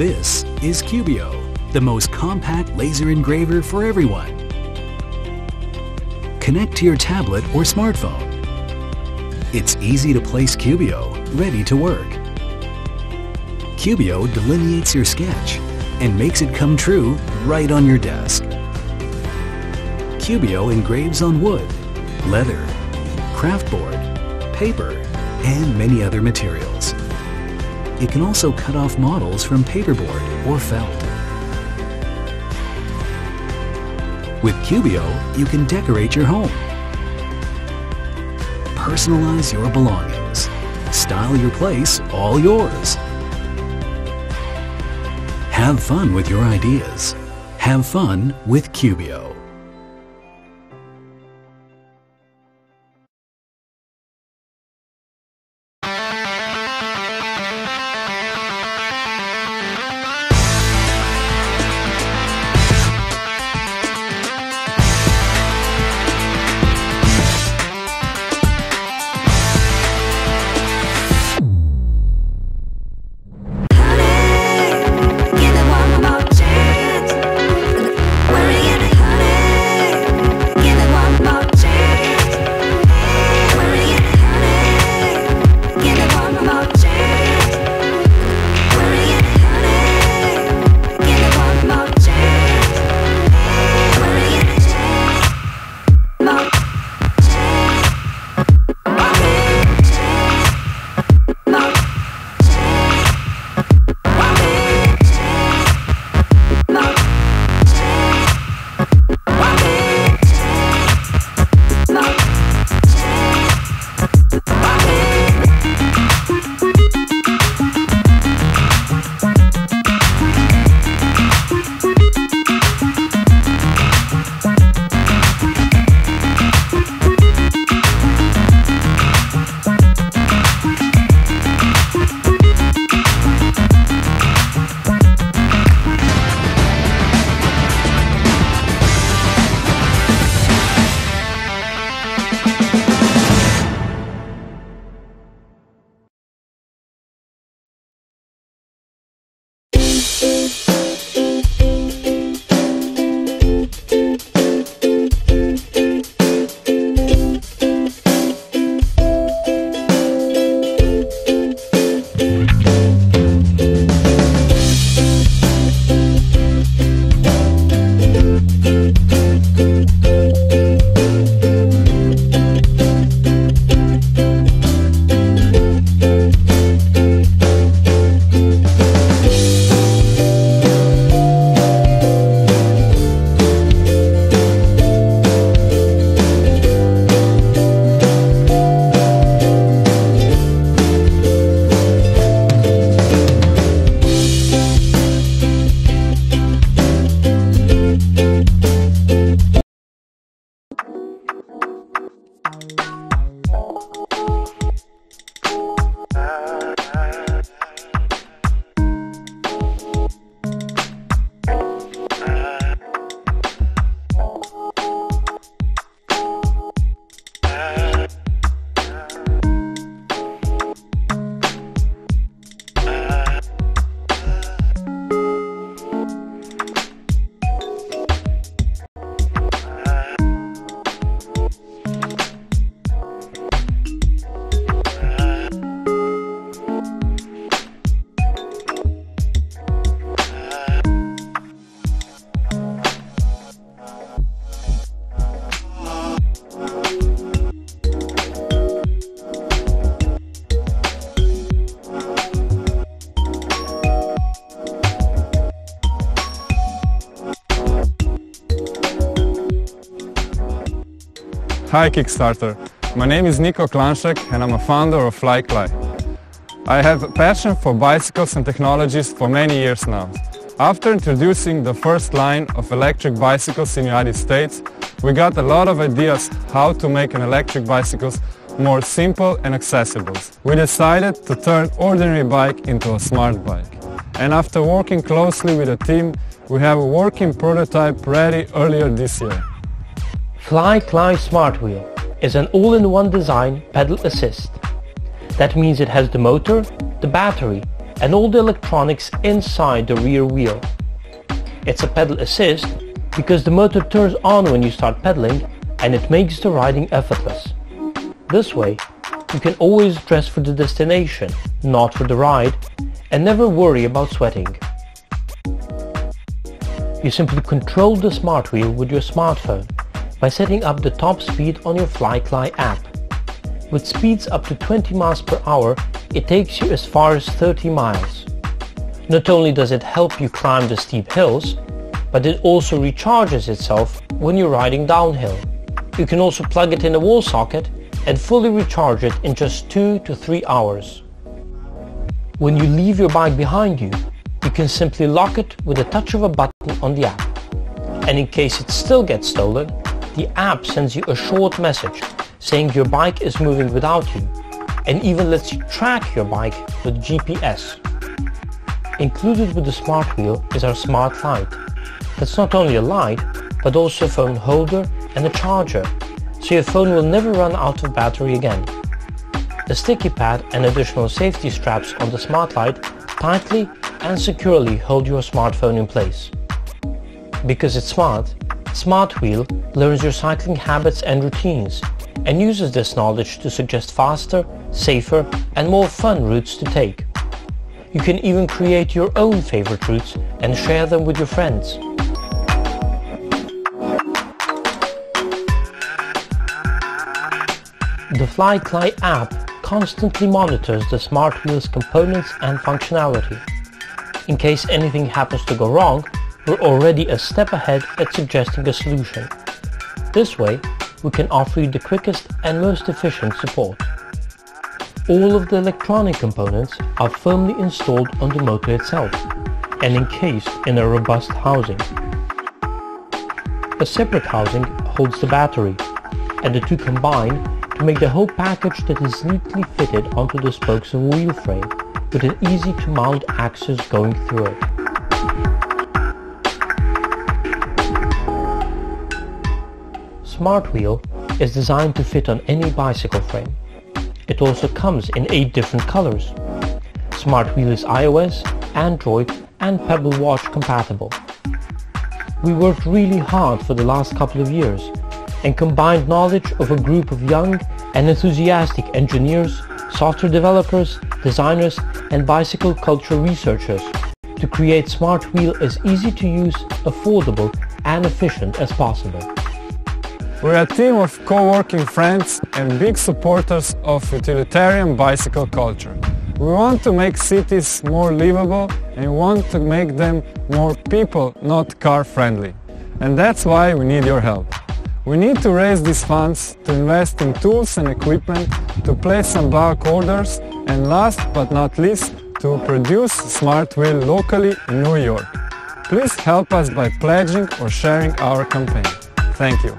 This is Cubiio, the most compact laser engraver for everyone. Connect to your tablet or smartphone. It's easy to place Cubiio, ready to work. Cubiio delineates your sketch and makes it come true right on your desk. Cubiio engraves on wood, leather, craftboard, paper, and many other materials. It can also cut off models from paperboard or felt. With Cubiio, you can decorate your home, personalize your belongings, style your place all yours. Have fun with your ideas. Have fun with Cubiio. Hi Kickstarter, my name is Niko Klanšek and I'm a founder of FlyKlaj. I have a passion for bicycles and technologies for many years now. After introducing the first line of electric bicycles in the United States, we got a lot of ideas how to make an electric bicycles more simple and accessible. We decided to turn ordinary bike into a smart bike. And after working closely with the team, we have a working prototype ready earlier this year. FlyKlaj Smart Wheel is an all-in-one design pedal assist. That means it has the motor, the battery, and all the electronics inside the rear wheel. It's a pedal assist because the motor turns on when you start pedaling and it makes the riding effortless. This way, you can always dress for the destination, not for the ride, and never worry about sweating. You simply control the smart wheel with your smartphone by setting up the top speed on your FlyCly app. With speeds up to 20 miles per hour, it takes you as far as 30 miles. Not only does it help you climb the steep hills, but it also recharges itself when you're riding downhill. You can also plug it in a wall socket and fully recharge it in just 2 to 3 hours. When you leave your bike behind you, you can simply lock it with a touch of a button on the app. And in case it still gets stolen, the app sends you a short message saying your bike is moving without you, and even lets you track your bike with GPS. Included with the smart wheel is our smart light. That's not only a light, but also a phone holder and a charger, so your phone will never run out of battery again. A sticky pad and additional safety straps on the smart light tightly and securely hold your smartphone in place. Because it's smart, Smart Wheel learns your cycling habits and routines and uses this knowledge to suggest faster, safer and more fun routes to take. You can even create your own favorite routes and share them with your friends. The FlyCly app constantly monitors the Smart Wheel's components and functionality. In case anything happens to go wrong, we're already a step ahead at suggesting a solution. This way, we can offer you the quickest and most efficient support. All of the electronic components are firmly installed on the motor itself and encased in a robust housing. A separate housing holds the battery, and the two combine to make the whole package that is neatly fitted onto the spokes of a wheel frame with an easy to mount axis going through it. Smart Wheel is designed to fit on any bicycle frame. It also comes in 8 different colors. Smart Wheel is iOS, Android and Pebble Watch compatible. We worked really hard for the last couple of years and combined knowledge of a group of young and enthusiastic engineers, software developers, designers and bicycle culture researchers to create Smart Wheel as easy to use, affordable and efficient as possible. We're a team of co-working friends and big supporters of utilitarian bicycle culture. We want to make cities more livable and want to make them more people, not car-friendly. And that's why we need your help. We need to raise these funds to invest in tools and equipment, to place some bulk orders, and last but not least, to produce Smart Wheel locally in New York. Please help us by pledging or sharing our campaign. Thank you.